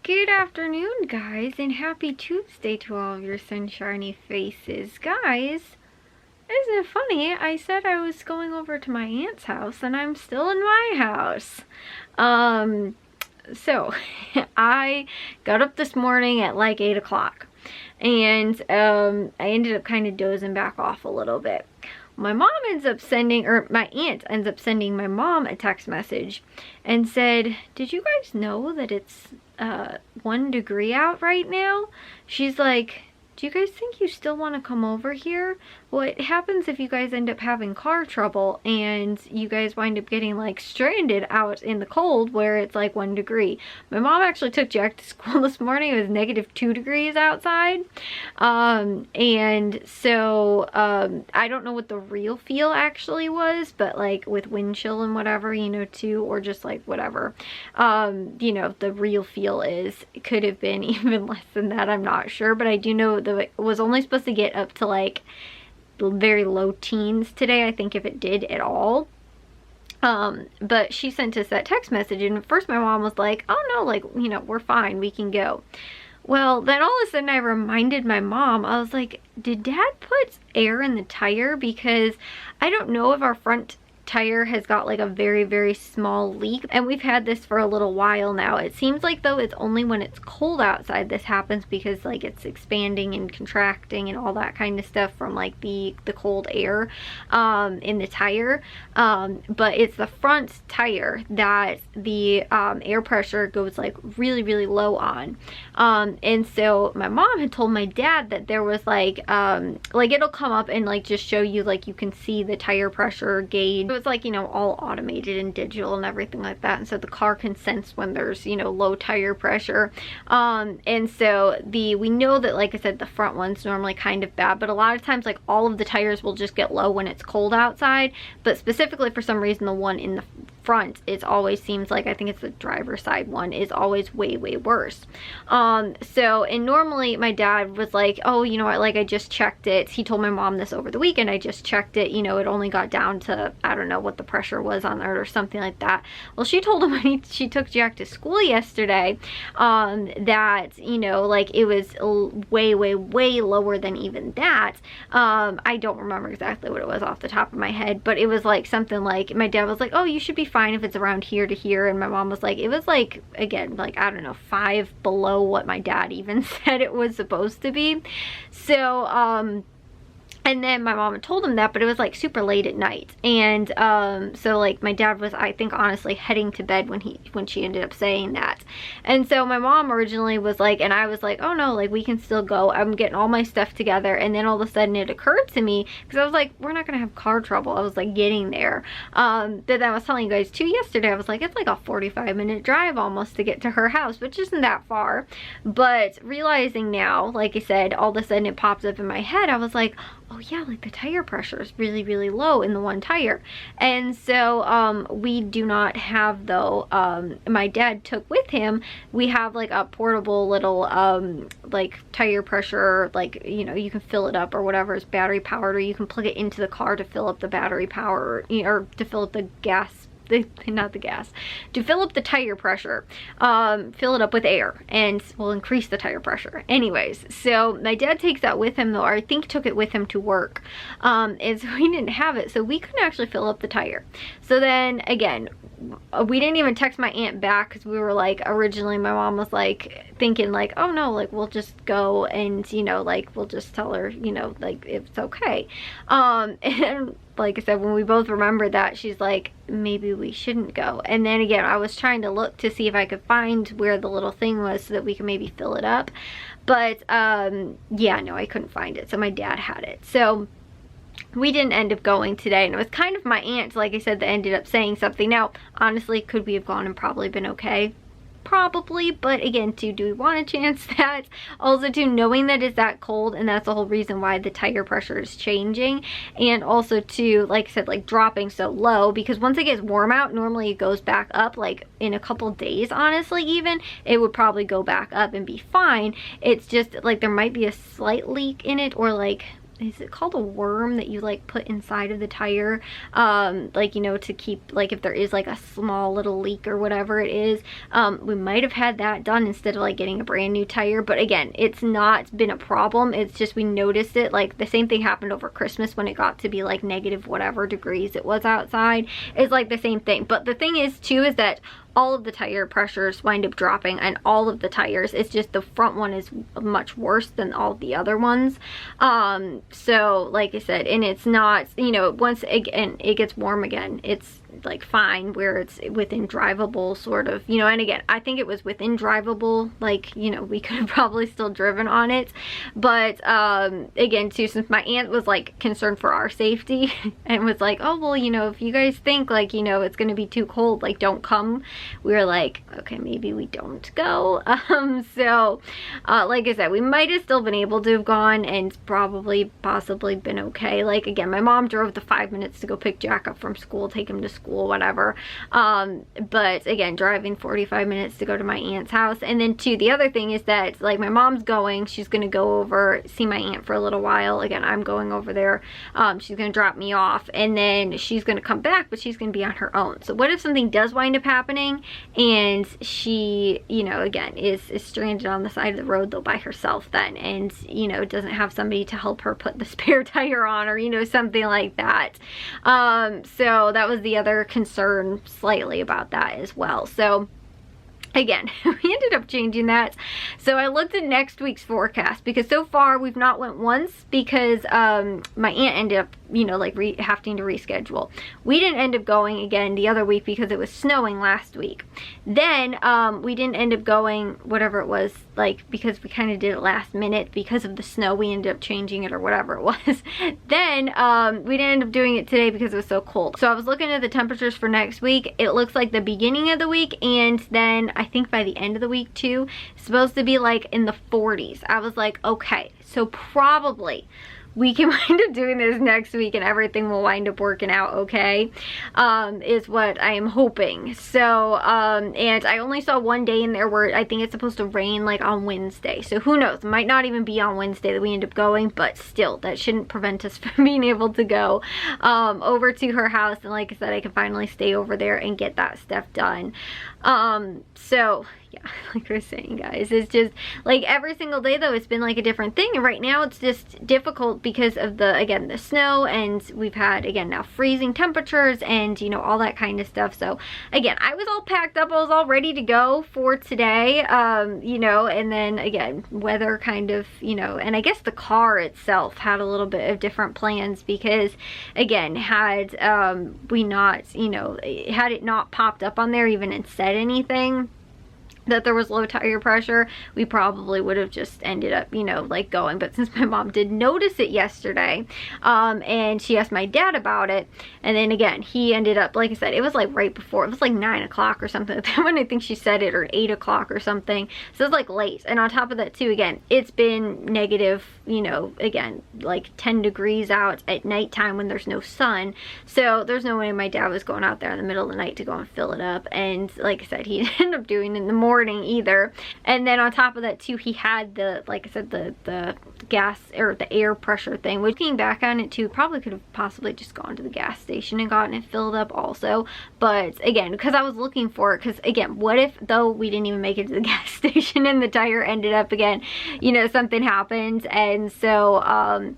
Good afternoon, guys, and happy Tuesday to all of your sunshiny faces. Guys, isn't it funny? I said I was going over to my aunt's house, and I'm still in my house. So, I got up this morning at like 8 o'clock, and I ended up kind of dozing back off a little bit. My mom ends up sending, or my aunt ends up sending my mom a text message and said, "Did you guys know that it's 1 degree out right now?" She's like, "Do you guys think you still want to come over here?" What happens if you guys end up having car trouble and you guys wind up getting like stranded out in the cold where it's like 1 degree? My mom actually took Jack to school this morning. It was -2 degrees outside. And so I don't know what the real feel actually was, but like with wind chill and whatever, you know, too, or just like whatever, you know, the real feel is, it could have been even less than that. I'm not sure, but I do know that it was only supposed to get up to like very low teens today, I think, if it did at all. But she sent us that text message, and at first my mom was like, "Oh no, like, you know, we're fine, we can go." Well, then all of a sudden I reminded my mom, I was like, "Did Dad put air in the tire?" Because I don't know if our front tire has got like a very, very small leak, and we've had this for a little while now. It seems like though it's only when it's cold outside this happens, because like it's expanding and contracting and all that kind of stuff from like the cold air in the tire, but it's the front tire that the air pressure goes like really, really low on. And so my mom had told my dad that there was like it'll come up and like just show you, like you can see the tire pressure gauge. It's like, you know, all automated and digital and everything like that, and so the car can sense when there's, you know, low tire pressure. And so we know that, like I said, the front one's normally kind of bad, but a lot of times like all of the tires will just get low when it's cold outside, but specifically for some reason the one in the front, it always seems like, I think it's the driver's side one, is always way, way worse. So, and normally my dad was like, "Oh, you know what, like I just checked it." He told my mom this over the weekend, "I just checked it, you know, it only got down to, I don't know what the pressure was on it or something like that." Well, she told him when she took Jack to school yesterday, that, you know, like it was way, way, way lower than even that. I don't remember exactly what it was off the top of my head, but it was like something like, my dad was like, "Oh, you should be fine if it's around here to here," and my mom was like, it was like, again, like, I don't know, 5 below what my dad even said it was supposed to be. So and then my mom had told him that, but it was like super late at night, and so like my dad was, I think, honestly heading to bed when she ended up saying that. And so my mom originally was like, and I was like, "Oh no, like we can still go, I'm getting all my stuff together." And then all of a sudden it occurred to me, because I was like, we're not gonna have car trouble, I was like getting there, that I was telling you guys too yesterday, I was like, it's like a 45-minute drive almost to get to her house, which isn't that far. But realizing now, like I said, all of a sudden it pops up in my head, I was like, oh yeah, like the tire pressure is really, really low in the one tire. And so we do not have, though, my dad took with him, we have like a portable little like tire pressure, like, you know, you can fill it up or whatever, is battery powered, or you can plug it into the car to fill up the battery power, or to fill up the gas, not the gas, to fill up the tire pressure, fill it up with air, and will increase the tire pressure. Anyways, so my dad takes that with him, though, or I think took it with him to work, and so he didn't have it, so we couldn't actually fill up the tire. So then again, we didn't even text my aunt back, because we were like, originally my mom was like thinking like, "Oh no, like we'll just go, and you know, like we'll just tell her, you know, like it's okay." And like I said, when we both remembered that, she's like, "Maybe we shouldn't go." And then again, I was trying to look to see if I could find where the little thing was so that we could maybe fill it up, but yeah, no, I couldn't find it, so my dad had it. So we didn't end up going today, and it was kind of my aunt, like I said, that ended up saying something. Now, honestly, could we have gone and probably been okay? Probably, but again, too, do we want to chance that? Also, too, knowing that it's that cold, and that's the whole reason why the tire pressure is changing, and also, too, like I said, like dropping so low, because once it gets warm out, normally it goes back up, like in a couple days, honestly, even, it would probably go back up and be fine. It's just, like, there might be a slight leak in it, or like, is it called a worm that you like put inside of the tire, like, you know, to keep, like, if there is like a small little leak or whatever it is. We might have had that done instead of like getting a brand new tire, but again, it's not been a problem. It's just we noticed it. Like the same thing happened over Christmas when it got to be like negative whatever degrees it was outside. It's like the same thing. But the thing is too is that all of the tire pressures wind up dropping, and all of the tires, it's just the front one is much worse than all the other ones. So like I said, and it's not, you know, once again it gets warm again, it's like fine where it's within drivable sort of, you know. And again, I think it was within drivable, like, you know, we could have probably still driven on it. But again too, since my aunt was like concerned for our safety and was like, oh well, you know, if you guys think like, you know, it's gonna be too cold, like don't come, we were like, okay, maybe we don't go. So like I said, we might have still been able to have gone and possibly been okay. Like again, my mom drove the 5 minutes to go pick Jack up from school, take him to school, whatever. But again, driving 45 minutes to go to my aunt's house. And then too, the other thing is that like my mom's going, she's gonna go over, see my aunt for a little while. Again, I'm going over there. She's gonna drop me off, and then she's gonna come back, but she's gonna be on her own. So what if something does wind up happening and she, you know, again is stranded on the side of the road though by herself then, and you know, doesn't have somebody to help her put the spare tire on, or you know, something like that. So that was the other concern slightly about that as well. So again, we ended up changing that. So I looked at next week's forecast, because so far we've not went once because my aunt ended up, you know, like having to reschedule. We didn't end up going again the other week because it was snowing last week. Then we didn't end up going, whatever it was, like because we kind of did it last minute because of the snow. We ended up changing it or whatever it was. Then we didn't end up doing it today because it was so cold. So I was looking at the temperatures for next week. It looks like the beginning of the week, and then I think by the end of the week too, it's supposed to be like in the 40s. I was like, okay, so probably we can wind up doing this next week and everything will wind up working out okay, is what I am hoping. So and I only saw one day in there where I think it's supposed to rain like on Wednesday, so who knows, it might not even be on Wednesday that we end up going, but still that shouldn't prevent us from being able to go over to her house, and like I said, I can finally stay over there and get that stuff done. So yeah, like I was saying, guys, it's just like every single day though, it's been like a different thing, and right now it's just difficult because of the, again, the snow, and we've had, again, now freezing temperatures and, you know, all that kind of stuff. So again, I was all packed up, I was all ready to go for today, you know, and then again, weather kind of, you know, and I guess the car itself had a little bit of different plans because again, had we not, you know, had it not popped up on there even and said anything that there was low tire pressure, we probably would have just ended up, you know, like going. But since my mom did notice it yesterday, and she asked my dad about it, and then again, he ended up, like I said, it was like right before, it was like 9 o'clock or something when I think she said it, or 8 o'clock or something. So it's like late. And on top of that too, again, it's been negative, you know, again, like 10 degrees out at nighttime when there's no sun. So there's no way my dad was going out there in the middle of the night to go and fill it up. And like I said, he ended up doing it in the morning either. And then on top of that too, he had the, like I said, the gas or the air pressure thing, which looking back on it too, probably could have possibly just gone to the gas station and gotten it filled up also. But again, because I was looking for it, because again, what if though we didn't even make it to the gas station and the tire ended up again, you know, something happened. And so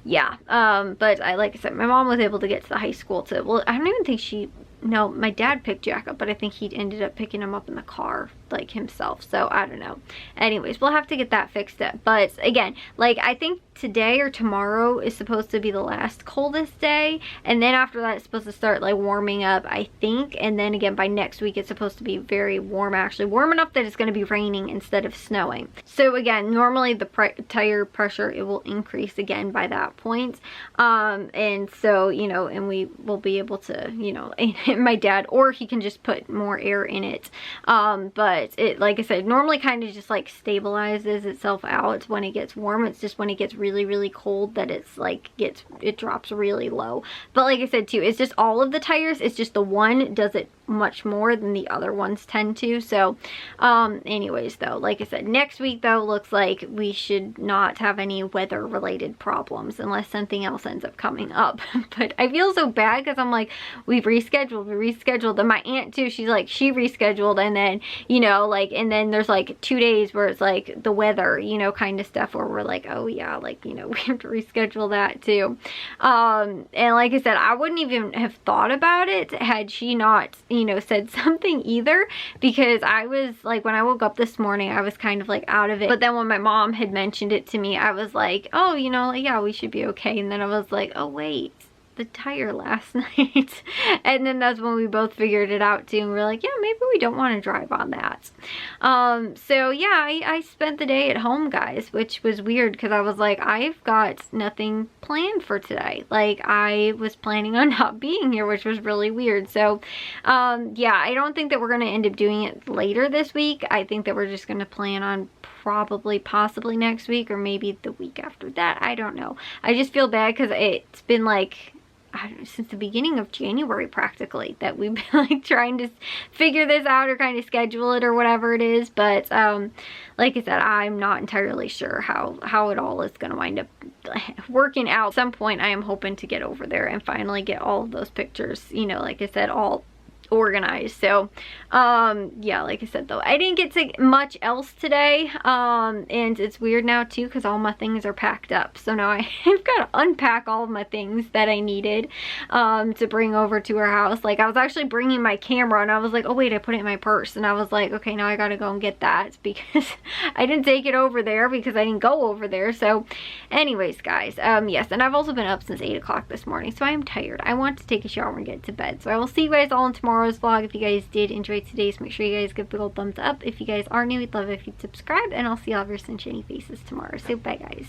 yeah, but like I said, my mom was able to get to the high school to, well, I don't even think she, no, my dad picked Jack up, but I think he ended up picking him up in the car, like himself. So I don't know. Anyways, we'll have to get that fixed up. But again, like I think today or tomorrow is supposed to be the last coldest day, and then after that it's supposed to start like warming up, I think. And then again, by next week it's supposed to be very warm, actually warm enough that it's going to be raining instead of snowing. So again, normally the tire pressure, it will increase again by that point. And so, you know, and we will be able to, you know, my dad, or he can just put more air in it. But it, like I said, normally kind of just like stabilizes itself out when it gets warm. It's just when it gets really, really cold that it's like it drops really low. But like I said too, it's just all of the tires, it's just the one does it much more than the other ones tend to. So anyways though, like I said, next week though looks like we should not have any weather related problems unless something else ends up coming up. But I feel so bad because I'm like, we rescheduled, and my aunt too, she's like, she rescheduled, and then, you know, like, and then there's like 2 days where it's like the weather, you know, kind of stuff, where we're like, oh yeah, like, you know, we have to reschedule that too. And like I said, I wouldn't even have thought about it had she not, you know, said something either, because I was like, when I woke up this morning, I was kind of like out of it. But then when my mom had mentioned it to me, I was like, oh, you know, like, yeah, we should be okay. And then I was like, oh wait, the tire last night. And then that's when we both figured it out too, and we're like, yeah, maybe we don't want to drive on that. So yeah, I spent the day at home, guys, which was weird because I was like, I've got nothing planned for today. Like, I was planning on not being here, which was really weird. So yeah, I don't think that we're going to end up doing it later this week. I think that we're just going to plan on possibly next week, or maybe the week after that. I don't know. I just feel bad because it's been like, I don't know, since the beginning of January practically, that we've been like trying to figure this out or kind of schedule it or whatever it is. But like I said, I'm not entirely sure how it all is going to wind up working out. At some point I am hoping to get over there and finally get all of those pictures, you know, like I said, all organized. So yeah, like I said though, I didn't get to much else today, and it's weird now too because all my things are packed up. So now I've got to unpack all of my things that I needed to bring over to our house. Like, I was actually bringing my camera, and I was like, oh wait, I put it in my purse, and I was like, okay, now I gotta go and get that because I didn't take it over there because I didn't go over there. So anyways, guys, yes, and I've also been up since 8 o'clock this morning, so I am tired. I want to take a shower and get to bed. So I will see you guys all in tomorrow's vlog. If you guys did enjoy today's, make sure you guys give a big old thumbs up. If you guys are new, we'd love it if you'd subscribe, and I'll see all of your sunshiny faces tomorrow. So bye, guys.